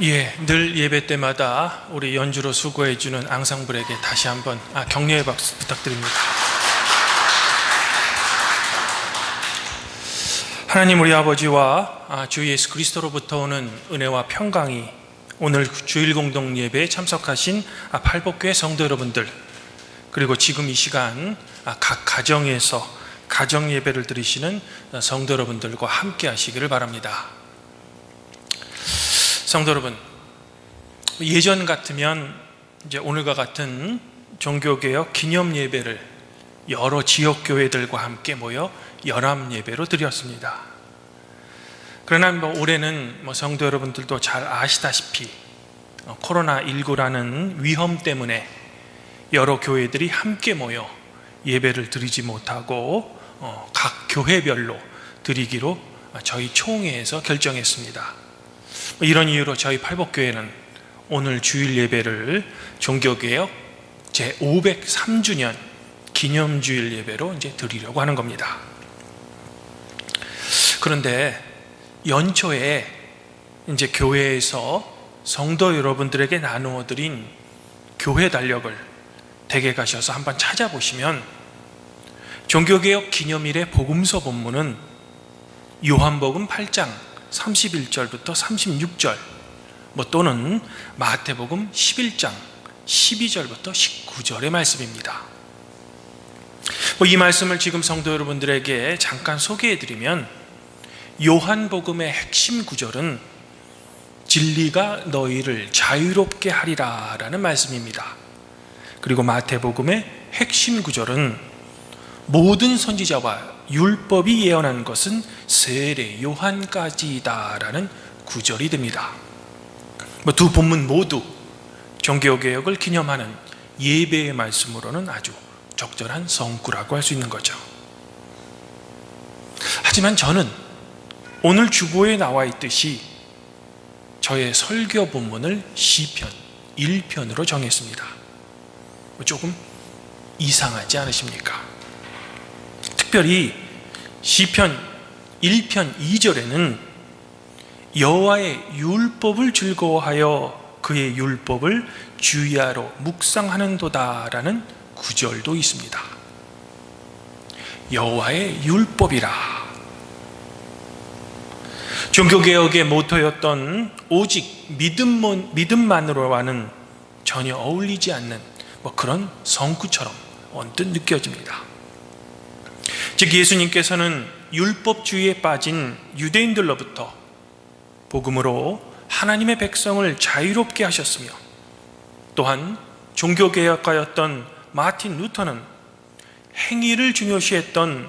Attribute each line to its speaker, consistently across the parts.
Speaker 1: 예, 늘 예배 때마다 우리 연주로 수고해주는 앙상블에게 다시 한번 격려의 박수 부탁드립니다. 하나님 우리 아버지와 주 예수 그리스도로부터 오는 은혜와 평강이 오늘 주일 공동 예배에 참석하신 팔복교회 성도 여러분들, 그리고 지금 이 시간 각 가정에서 가정 예배를 드리시는 성도 여러분들과 함께 하시기를 바랍니다. 성도 여러분, 예전 같으면 이제 오늘과 같은 종교개혁 기념 예배를 여러 지역 교회들과 함께 모여 연합 예배로 드렸습니다. 그러나 올해는 성도 여러분들도 잘 아시다시피 코로나19라는 위험 때문에 여러 교회들이 함께 모여 예배를 드리지 못하고 각 교회별로 드리기로 저희 총회에서 결정했습니다. 이런 이유로 저희 팔복교회는 오늘 주일 예배를 종교개혁 제503주년 기념주일 예배로 이제 드리려고 하는 겁니다. 그런데 연초에 이제 교회에서 성도 여러분들에게 나누어 드린 교회 달력을 댁에 가셔서 한번 찾아보시면 종교개혁 기념일의 복음서 본문은 요한복음 8장 31절부터 36절 또는 마태복음 11장 12절부터 19절의 말씀입니다. 이 말씀을 지금 성도 여러분들에게 잠깐 소개해드리면, 요한복음의 핵심 구절은 진리가 너희를 자유롭게 하리라 라는 말씀입니다. 그리고 마태복음의 핵심 구절은 모든 선지자와 율법이 예언한 것은 세례 요한까지이다 라는 구절이 됩니다. 두 본문 모두 종교개혁을 기념하는 예배의 말씀으로는 아주 적절한 성구라고 할 수 있는 거죠. 하지만 저는 오늘 주보에 나와 있듯이 저의 설교 본문을 시편 1편으로 정했습니다. 조금 이상하지 않으십니까? 특별히 시편 1편 2절에는 여호와의 율법을 즐거워하여 그의 율법을 주야로 묵상하는도다 라는 구절도 있습니다. 여호와의 율법이라. 종교개혁의 모토였던 오직 믿음만으로와는 전혀 어울리지 않는 그런 성구처럼 언뜻 느껴집니다. 즉 예수님께서는 율법주의에 빠진 유대인들로부터 복음으로 하나님의 백성을 자유롭게 하셨으며, 또한 종교개혁가였던 마틴 루터는 행위를 중요시했던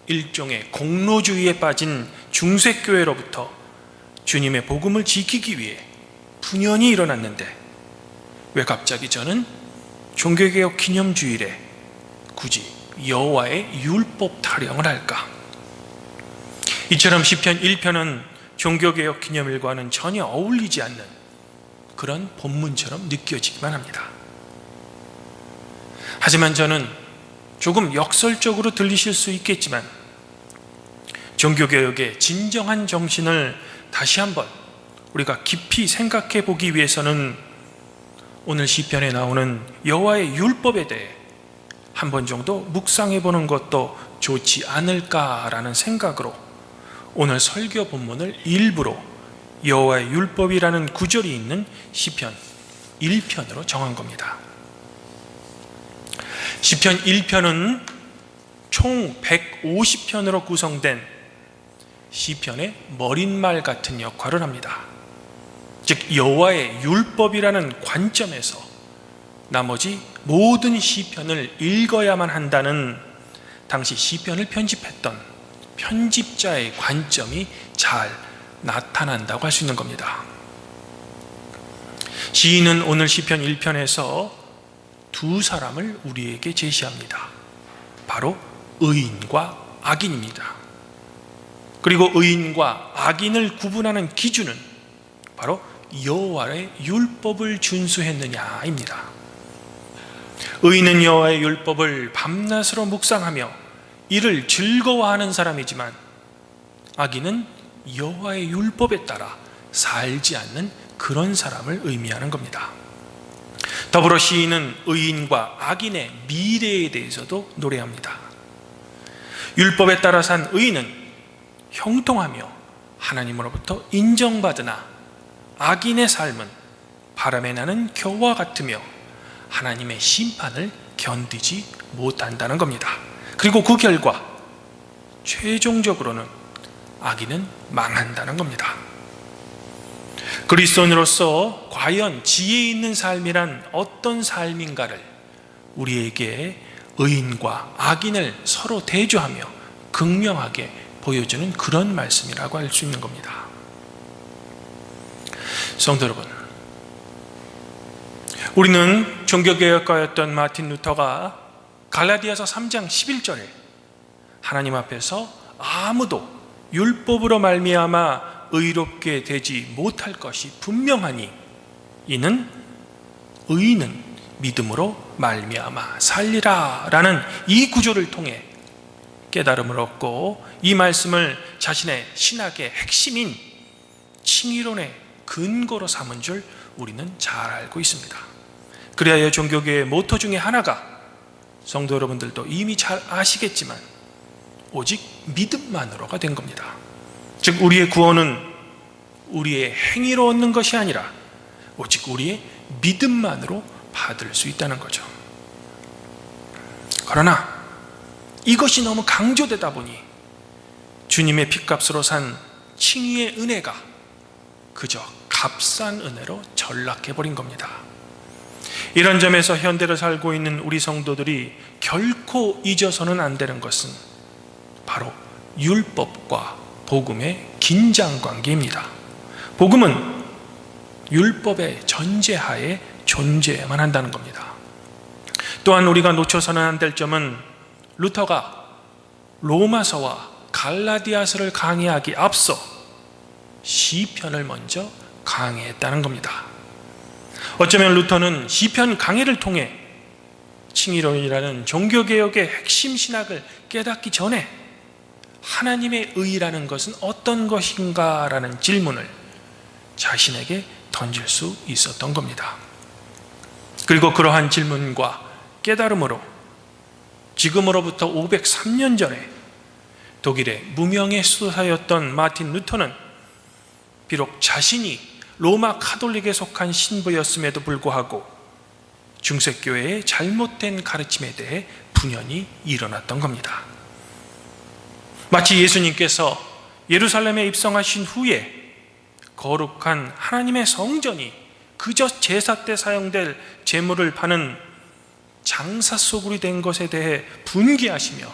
Speaker 1: 일종의 공로주의에 빠진 중세교회로부터 주님의 복음을 지키기 위해 분연히 일어났는데, 왜 갑자기 저는 종교개혁 기념주일에 굳이 여호와의 율법 타령을 할까? 이처럼 시편 1편은 종교개혁 기념일과는 전혀 어울리지 않는 그런 본문처럼 느껴지기만 합니다. 하지만 저는 조금 역설적으로 들리실 수 있겠지만, 종교개혁의 진정한 정신을 다시 한번 우리가 깊이 생각해 보기 위해서는 오늘 시편에 나오는 여호와의 율법에 대해 한 번 정도 묵상해 보는 것도 좋지 않을까라는 생각으로 오늘 설교 본문을 일부러 여호와의 율법이라는 구절이 있는 시편 1편으로 정한 겁니다. 시편 1편은 총 150편으로 구성된 시편의 머릿말 같은 역할을 합니다. 즉 여호와의 율법이라는 관점에서 나머지 모든 시편을 읽어야만 한다는 당시 시편을 편집했던 편집자의 관점이 잘 나타난다고 할 수 있는 겁니다. 시인은 오늘 시편 1편에서 두 사람을 우리에게 제시합니다. 바로 의인과 악인입니다. 그리고 의인과 악인을 구분하는 기준은 바로 여호와의 율법을 준수했느냐입니다. 의인은 여호와의 율법을 밤낮으로 묵상하며 이를 즐거워하는 사람이지만, 악인은 여호와의 율법에 따라 살지 않는 그런 사람을 의미하는 겁니다. 더불어 시인은 의인과 악인의 미래에 대해서도 노래합니다. 율법에 따라 산 의인은 형통하며 하나님으로부터 인정받으나 악인의 삶은 바람에 나는 겨와 같으며 하나님의 심판을 견디지 못한다는 겁니다. 그리고 그 결과 최종적으로는 악인은 망한다는 겁니다. 그리스도인으로서 과연 지혜 있는 삶이란 어떤 삶인가를 우리에게 의인과 악인을 서로 대조하며 극명하게 보여주는 그런 말씀이라고 할 수 있는 겁니다. 성도 여러분, 우리는 종교개혁가였던 마틴 루터가 갈라디아서 3장 11절에 하나님 앞에서 아무도 율법으로 말미암아 의롭게 되지 못할 것이 분명하니 이는 의인은 믿음으로 말미암아 살리라 라는 이 구조를 통해 깨달음을 얻고 이 말씀을 자신의 신학의 핵심인 칭의론의 근거로 삼은 줄 우리는 잘 알고 있습니다. 그래야 종교계의 모토 중에 하나가 성도 여러분들도 이미 잘 아시겠지만 오직 믿음만으로가 된 겁니다. 즉 우리의 구원은 우리의 행위로 얻는 것이 아니라 오직 우리의 믿음만으로 받을 수 있다는 거죠. 그러나 이것이 너무 강조되다 보니 주님의 핏값으로 산 칭의의 은혜가 그저 값싼 은혜로 전락해버린 겁니다. 이런 점에서 현대를 살고 있는 우리 성도들이 결코 잊어서는 안 되는 것은 바로 율법과 복음의 긴장관계입니다. 복음은 율법의 전제하에 존재만 한다는 겁니다. 또한 우리가 놓쳐서는 안 될 점은 루터가 로마서와 갈라디아서를 강의하기 앞서 시편을 먼저 강의했다는 겁니다. 어쩌면 루터는 시편 강의를 통해 칭의론이라는 종교개혁의 핵심 신학을 깨닫기 전에 하나님의 의라는 것은 어떤 것인가 라는 질문을 자신에게 던질 수 있었던 겁니다. 그리고 그러한 질문과 깨달음으로 지금으로부터 503년 전에 독일의 무명의 수도사였던 마틴 루터는 비록 자신이 로마 카톨릭에 속한 신부였음에도 불구하고 중세교회의 잘못된 가르침에 대해 분연히 일어났던 겁니다. 마치 예수님께서 예루살렘에 입성하신 후에 거룩한 하나님의 성전이 그저 제사 때 사용될 제물을 파는 장사 소굴이 된 것에 대해 분개하시며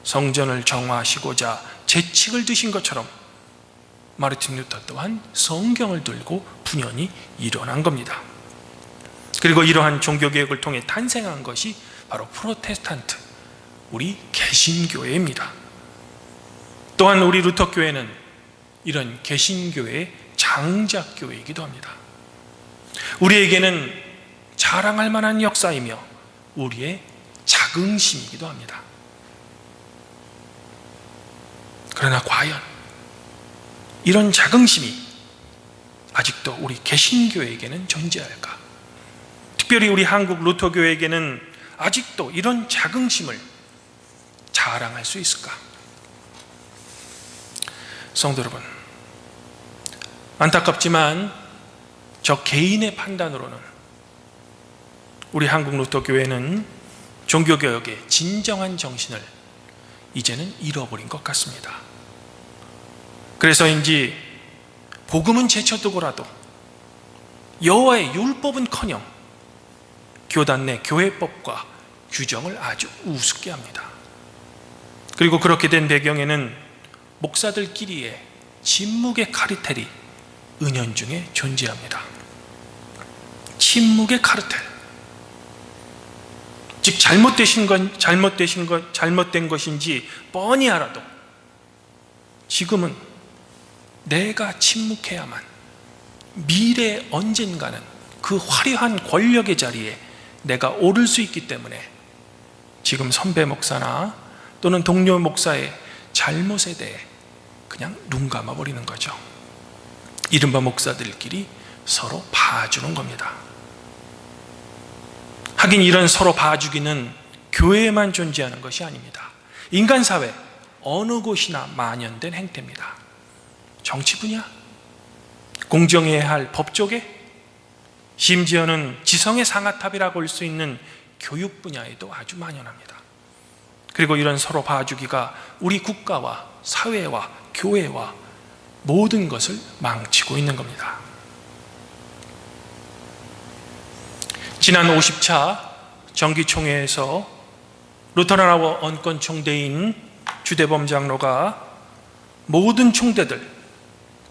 Speaker 1: 성전을 정화하시고자 재칙을 드신 것처럼 마르틴 루터 또한 성경을 들고 분연히 일어난 겁니다. 그리고 이러한 종교개혁을 통해 탄생한 것이 바로 프로테스탄트, 우리 개신교회입니다. 또한 우리 루터교회는 이런 개신교회의 장작교회이기도 합니다. 우리에게는 자랑할 만한 역사이며 우리의 자긍심이기도 합니다. 그러나 과연 이런 자긍심이 아직도 우리 개신교회에게는 존재할까? 특별히 우리 한국 루터교회에게는 아직도 이런 자긍심을 자랑할 수 있을까? 성도 여러분, 안타깝지만 저 개인의 판단으로는 우리 한국 루터교회는 종교개혁의 진정한 정신을 이제는 잃어버린 것 같습니다. 그래서인지 복음은 제쳐두고라도 여호와의 율법은커녕 교단 내 교회법과 규정을 아주 우습게 합니다. 그리고 그렇게 된 배경에는 목사들끼리의 침묵의 카르텔이 은연중에 존재합니다. 침묵의 카르텔. 즉 잘못된 것인지 뻔히 알아도 지금은 내가 침묵해야만 미래 언젠가는 그 화려한 권력의 자리에 내가 오를 수 있기 때문에 지금 선배 목사나 또는 동료 목사의 잘못에 대해 그냥 눈 감아버리는 거죠. 이른바 목사들끼리 서로 봐주는 겁니다. 하긴 이런 서로 봐주기는 교회에만 존재하는 것이 아닙니다. 인간 사회 어느 곳이나 만연된 행태입니다. 정치 분야, 공정해야 할 법조계, 심지어는 지성의 상아탑이라고 할 수 있는 교육 분야에도 아주 만연합니다. 그리고 이런 서로 봐주기가 우리 국가와 사회와 교회와 모든 것을 망치고 있는 겁니다. 지난 50차 정기총회에서 루터란 원권 총대인 주대범 장로가 모든 총대들,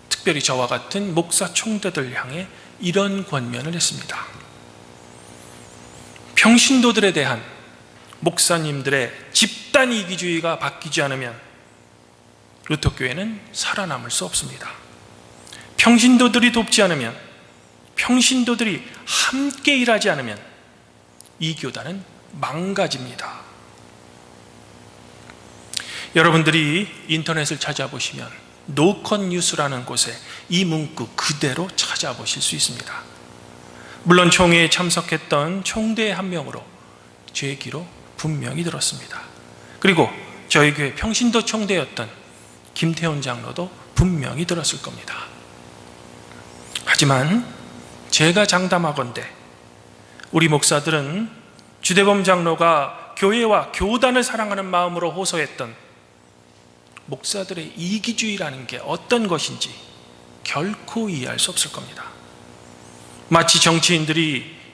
Speaker 1: 특별히 저와 같은 목사 총대들 향해 이런 권면을 했습니다. 평신도들에 대한 목사님들의 집단 이기주의가 바뀌지 않으면 루터교회는 살아남을 수 없습니다. 평신도들이 돕지 않으면, 평신도들이 함께 일하지 않으면 이 교단은 망가집니다. 여러분들이 인터넷을 찾아보시면 노컷 뉴스라는 곳에 이 문구 그대로 찾아보실 수 있습니다. 물론 총회에 참석했던 총대의 한 명으로 제 귀로 분명히 들었습니다. 그리고 저희 교회 평신도 총대였던 김태훈 장로도 분명히 들었을 겁니다. 하지만 제가 장담하건대 우리 목사들은 주대범 장로가 교회와 교단을 사랑하는 마음으로 호소했던 목사들의 이기주의라는 게 어떤 것인지 결코 이해할 수 없을 겁니다. 마치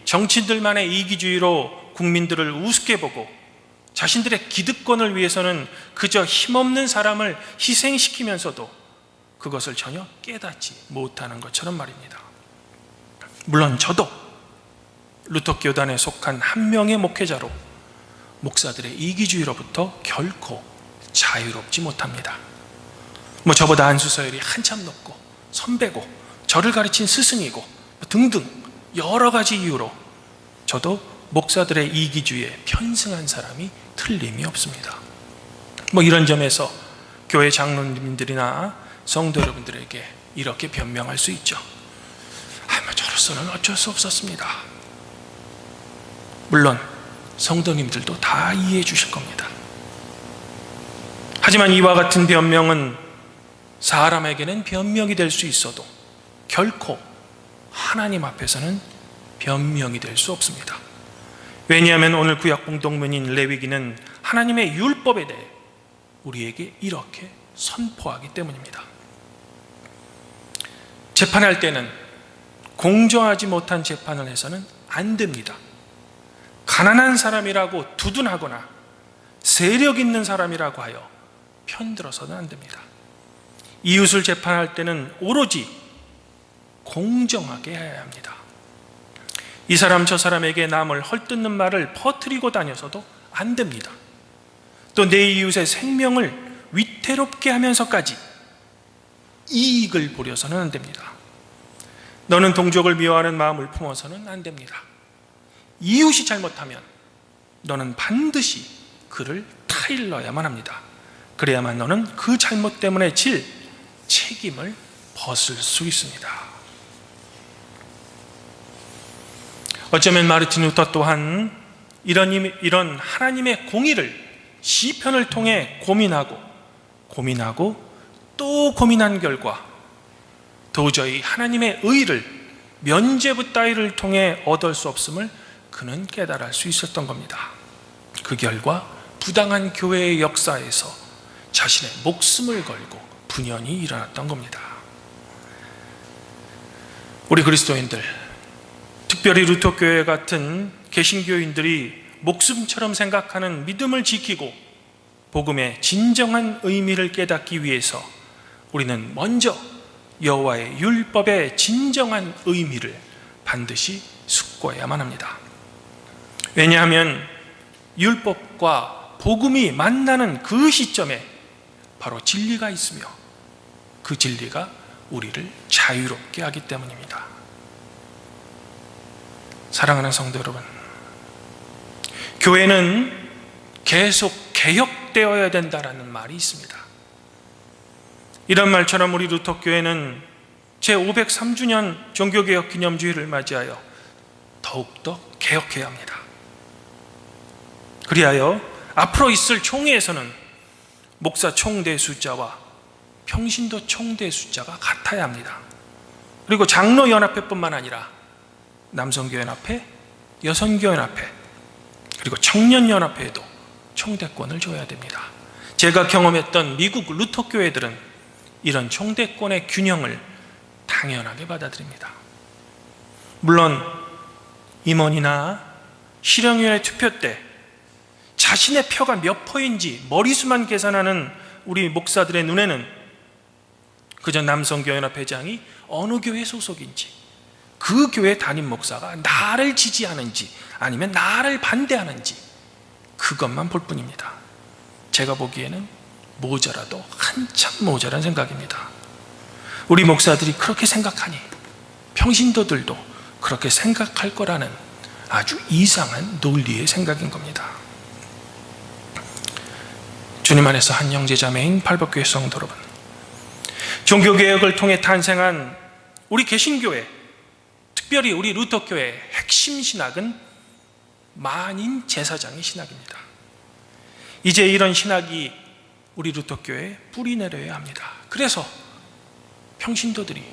Speaker 1: 정치인들만의 이기주의로 국민들을 우습게 보고 자신들의 기득권을 위해서는 그저 힘없는 사람을 희생시키면서도 그것을 전혀 깨닫지 못하는 것처럼 말입니다. 물론 저도 루터 교단에 속한 한 명의 목회자로 목사들의 이기주의로부터 결코 자유롭지 못합니다. 저보다 안수서열이 한참 높고 선배고 저를 가르친 스승이고 등등 여러 가지 이유로 저도 목사들의 이기주의에 편승한 사람이 틀림이 없습니다. 이런 점에서 교회 장로님들이나 성도 여러분들에게 이렇게 변명할 수 있죠. 저로서는 어쩔 수 없었습니다. 물론 성도님들도 다 이해해 주실 겁니다. 하지만 이와 같은 변명은 사람에게는 변명이 될 수 있어도 결코 하나님 앞에서는 변명이 될 수 없습니다. 왜냐하면 오늘 구약 공동문인 레위기는 하나님의 율법에 대해 우리에게 이렇게 선포하기 때문입니다. 재판할 때는 공정하지 못한 재판을 해서는 안 됩니다. 가난한 사람이라고 두둔하거나 세력 있는 사람이라고 하여 편들어서는 안 됩니다. 이웃을 재판할 때는 오로지 공정하게 해야 합니다. 이 사람 저 사람에게 남을 헐뜯는 말을 퍼뜨리고 다녀서도 안 됩니다. 또 내 이웃의 생명을 위태롭게 하면서까지 이익을 보려서는 안 됩니다. 너는 동족을 미워하는 마음을 품어서는 안 됩니다. 이웃이 잘못하면 너는 반드시 그를 타일러야만 합니다. 그래야만 너는 그 잘못 때문에 질 책임을 벗을 수 있습니다. 어쩌면 마르틴 루터 또한 이런 하나님의 공의를 시편을 통해 고민하고 또 고민한 결과 도저히 하나님의 의를 면죄부 따위를 통해 얻을 수 없음을 그는 깨달을 수 있었던 겁니다. 그 결과 부당한 교회의 역사에서 자신의 목숨을 걸고 분연히 일어났던 겁니다. 우리 그리스도인들, 특별히 루터교회 같은 개신교인들이 목숨처럼 생각하는 믿음을 지키고 복음의 진정한 의미를 깨닫기 위해서 우리는 먼저 여호와의 율법의 진정한 의미를 반드시 숙고해야만 합니다. 왜냐하면 율법과 복음이 만나는 그 시점에 바로 진리가 있으며 그 진리가 우리를 자유롭게 하기 때문입니다. 사랑하는 성도 여러분, 교회는 계속 개혁되어야 된다라는 말이 있습니다. 이런 말처럼 우리 루터교회는 제503주년 종교개혁 기념주의를 맞이하여 더욱더 개혁해야 합니다. 그리하여 앞으로 있을 총회에서는 목사 총대 숫자와 평신도 총대 숫자가 같아야 합니다. 그리고 장로연합회뿐만 아니라 남성교연합회, 여성교연합회, 그리고 청년연합회에도 총대권을 줘야 됩니다. 제가 경험했던 미국 루터교회들은 이런 총대권의 균형을 당연하게 받아들입니다. 물론 임원이나 실형위원회 투표 때 자신의 표가 몇 표인지 머리수만 계산하는 우리 목사들의 눈에는 그저 남성교연합회장이 어느 교회 소속인지, 그 교회 담임 목사가 나를 지지하는지 아니면 나를 반대하는지 그것만 볼 뿐입니다. 제가 보기에는 모자라도 한참 모자란 생각입니다. 우리 목사들이 그렇게 생각하니 평신도들도 그렇게 생각할 거라는 아주 이상한 논리의 생각인 겁니다. 주님 안에서 한 형제자매인 팔복교회 성도 여러분, 종교개혁을 통해 탄생한 우리 개신교회, 특별히 우리 루터교회의 핵심 신학은 만인 제사장의 신학입니다. 이제 이런 신학이 우리 루터교회에 뿌리 내려야 합니다. 그래서 평신도들이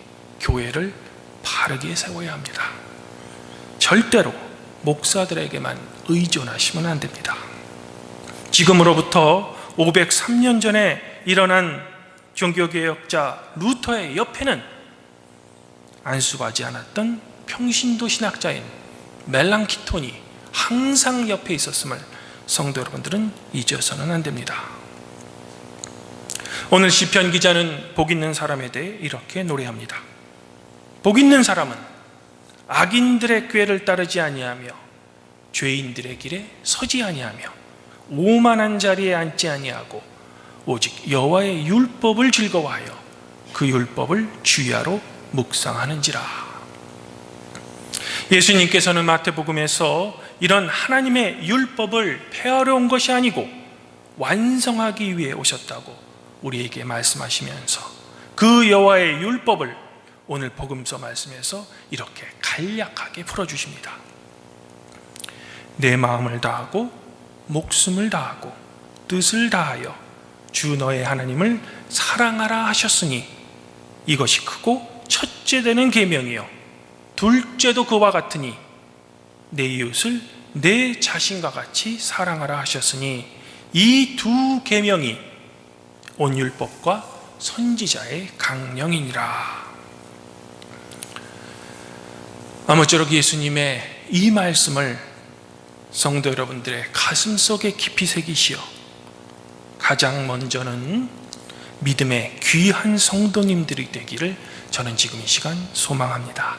Speaker 1: 교회를 바르게 세워야 합니다. 절대로 목사들에게만 의존하시면 안 됩니다. 지금으로부터 503년 전에 일어난 종교개혁자 루터의 옆에는 안수받지 않았던 평신도 신학자인 멜랑키톤이 항상 옆에 있었음을 성도 여러분들은 잊어서는 안 됩니다. 오늘 시편 기자는 복 있는 사람에 대해 이렇게 노래합니다. 복 있는 사람은 악인들의 꾀를 따르지 아니하며 죄인들의 길에 서지 아니하며 오만한 자리에 앉지 아니하고 오직 여호와의 율법을 즐거워하여 그 율법을 주야로 묵상하는지라. 예수님께서는 마태복음에서 이런 하나님의 율법을 폐하려 온 것이 아니고 완성하기 위해 오셨다고 우리에게 말씀하시면서 그 여호와의 율법을 오늘 복음서 말씀에서 이렇게 간략하게 풀어주십니다. 내 마음을 다하고 목숨을 다하고 뜻을 다하여 주 너의 하나님을 사랑하라 하셨으니 이것이 크고 첫째 되는 계명이요 둘째도 그와 같으니 내 이웃을 내 자신과 같이 사랑하라 하셨으니 이 두 계명이 온 율법과 선지자의 강령이니라. 아무쪼록 예수님의 이 말씀을 성도 여러분들의 가슴 속에 깊이 새기시어 가장 먼저는 믿음의 귀한 성도님들이 되기를 저는 지금 이 시간 소망합니다.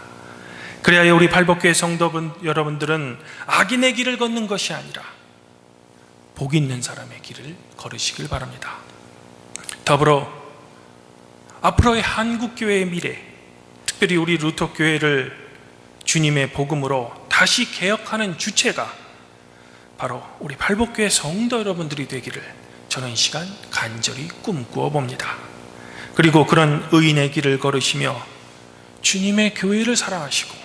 Speaker 1: 그래야 우리 팔복교회 성도 여러분들은 악인의 길을 걷는 것이 아니라 복 있는 사람의 길을 걸으시길 바랍니다. 더불어 앞으로의 한국교회의 미래, 특별히 우리 루터교회를 주님의 복음으로 다시 개혁하는 주체가 바로 우리 팔복교회 성도 여러분들이 되기를 저는 이 시간 간절히 꿈꾸어 봅니다. 그리고 그런 의인의 길을 걸으시며 주님의 교회를 사랑하시고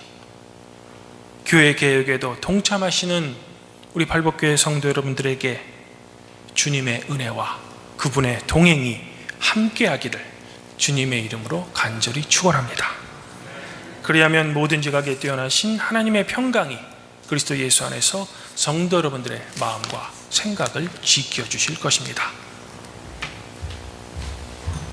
Speaker 1: 교회 개혁에도 동참하시는 우리 팔복교회 성도 여러분들에게 주님의 은혜와 그분의 동행이 함께하기를 주님의 이름으로 간절히 축원합니다. 그리하면 모든 지각에 뛰어나신 하나님의 평강이 그리스도 예수 안에서 성도 여러분들의 마음과 생각을 지켜주실 것입니다.